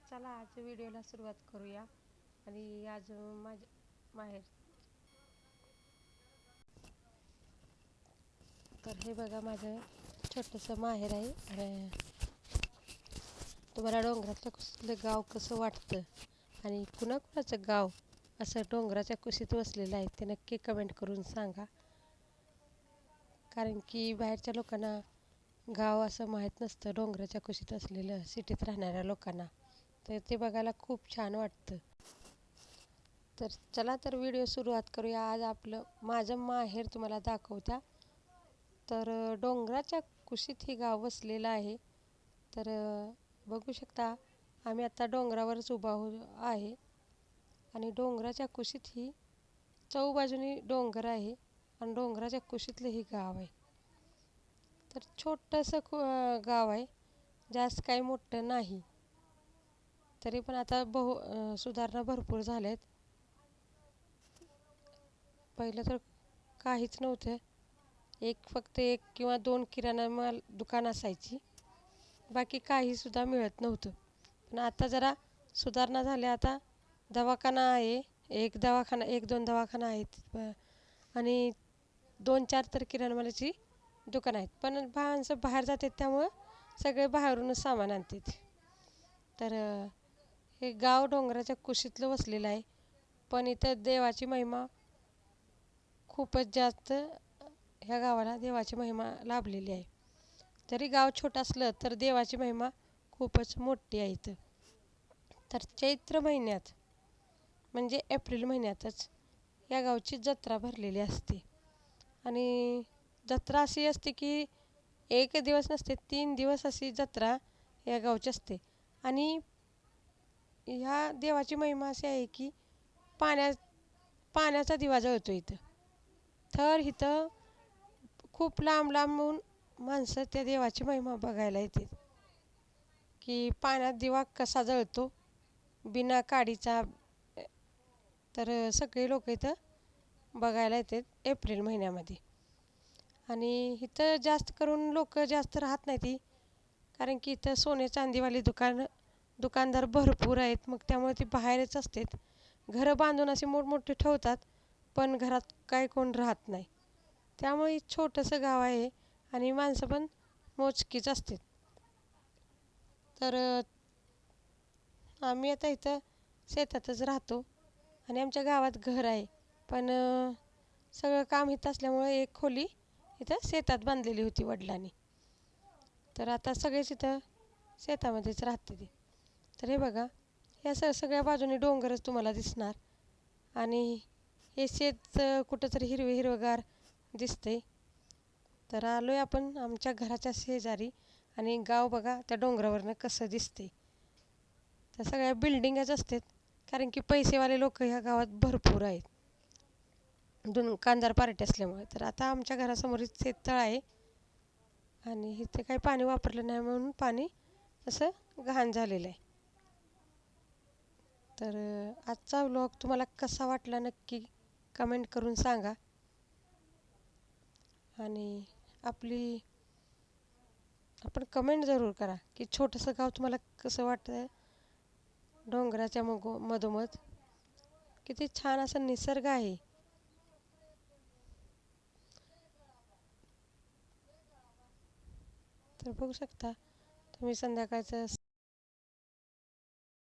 चला आज व्हिडिओला सुरुवात करूया. आणि आज माझ्या माहेर, तर हे बघा माझं छोटंसं माहेर आहे. आणि तुम्हाला डोंगरातलं कुसलं गाव कसं वाटतं आणि कुणाकुणाचं गाव असं डोंगराच्या कुशीत वसलेलं आहे ते नक्की कमेंट करून सांगा. कारण की बाहेरच्या लोकांना गाव असं माहीत नसतं, डोंगराच्या कुशीत असलेलं सिटीत राहणाऱ्या लोकांना. तर ते बघायला खूप छान वाटतं. तर चला तर व्हिडिओ सुरुवात करूया. आज आपलं माझं माहेर तुम्हाला दाखवत्या. तर डोंगराच्या कुशीत हे गाव वसलेलं आहे. तर बघू शकता आम्ही आता डोंगरावरच उभा आहे. आणि डोंगराच्या कुशीत ही चहूबाजूनी डोंगर आहे आणि डोंगराच्या कुशीतलं हे गाव आहे. तर छोटंसं गाव आहे, जास्त काही मोठं नाही. तरी पण आता सुधारणा भरपूर झाल्यात. पहिलं तर काहीच नव्हतं. फक्त एक किंवा दोन किराणा माल दुकान असायची, बाकी काहीसुद्धा मिळत नव्हतं. पण आता जरा सुधारणा झाल्या. आता दवाखाना आहे, एक दोन दवाखाना आहेत. आणि 2-4 तर किराणा मालाची दुकानं आहेत. पण माणसं बाहेर जातात त्यामुळं सगळे बाहेरूनच सामान आणतात. तर हे गाव डोंगराच्या कुशीतलं वसलेलं आहे. पण इथं देवाची महिमा खूपच जास्त, ह्या गावाला देवाची महिमा लाभलेली आहे. जरी गाव छोटं असलं तर देवाची महिमा खूपच मोठी आहे इथं. तर चैत्र महिन्यात म्हणजे एप्रिल महिन्यातच या गावची जत्रा भरलेली असते. आणि जत्रा अशी असते की एक दिवस नसते, 3 दिवस अशी जत्रा या गावची असते. आणि ह्या देवाची महिमा अशी आहे की पाण्या पाण्याचा दिवा जळतो इथं. तर इथं खूप लांब लांबून माणसं त्या देवाची महिमा बघायला येतात की पाण्यात दिवा कसा जळतो बिना काडीचा. तर सगळे लोक इथं बघायला येतात एप्रिल महिन्यामध्ये. आणि इथं जास्त करून लोक जास्त राहत नाही ती, कारण की इथं सोने चांदीवाली दुकानदार भरपूर आहेत. मग त्यामुळे ती बाहेरच असतात. घरं बांधून असे मोठमोठे ठेवतात, पण घरात काय कोण राहत नाही. त्यामुळे छोटंसं गाव आहे आणि माणसं पण मोजकीच असतात. तर आम्ही आता इथं शेतातच राहतो आणि आमच्या गावात घर आहे. पण सगळं काम इथं असल्यामुळं एक खोली इथं शेतात बांधलेली होती वडिलांनी. तर आता सगळेच इथं शेतामध्येच राहते ते. तर हे बघा, या सगळ्या बाजूने डोंगरच तुम्हाला दिसणार. आणि हे शेत कुठंतरी हिरवंगार दिसतंय. तर आलो आहे आपण आमच्या घराच्या शेजारी. आणि गाव बघा त्या डोंगरावरनं कसं दिसते. तर सगळ्या बिल्डिंगच असतात, कारण की पैसेवाले लोक ह्या गावात भरपूर आहेत, दुकानदार पार्टी असल्यामुळे. तर आता आमच्या घरासमोरच शेततळ आहे आणि इथे काही पाणी वापरलं नाही म्हणून पाणी असं घाण झालेलं आहे. तर आजचा व्लॉग तुम्हाला कसा वाटला नक्की कमेंट करून सांगा. आणि आपण कमेंट जरूर करा की छोटंसं गाव तुम्हाला कसं वाटतं. डोंगराच्या मधोमध किती छान असा निसर्ग आहे. तर बघू शकता तुम्ही संध्याकाळचं